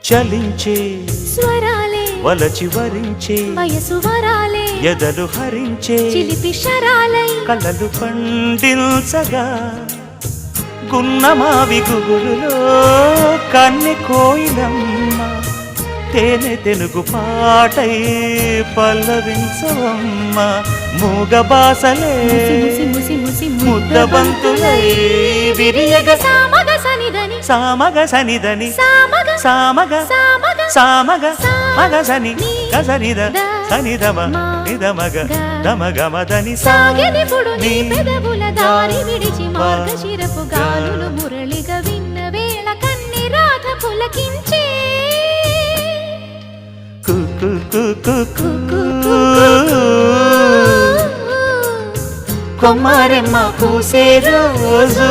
చలించే స్వరాలే వలచి వరించే వయసు వరాలే ఎదలు హరించే చిలిపి శరాలై కలలు పండించగా గున్నమావి గుగులులో కన్నె కోయిలమ్మ తేనె తెనుగు పాటై పల్లవించవమ్మ మూగ బాసలే ముద్దబంతులై విరియగ సామగ సనిదని సామగ సనిదని సామగ సామగ సామగ సామగ మగసని గసనిద సనిదమ నిదమగ దమగమదని సాగెనిపుడు నీ పెదవుల దారి విడిచి మార్గశిరపు గాలులు మురళిగా విన్న వేళ కన్ని రాధ పులకించే కుకు కుకు కొమ్మరెమ్మ పూసే రోజు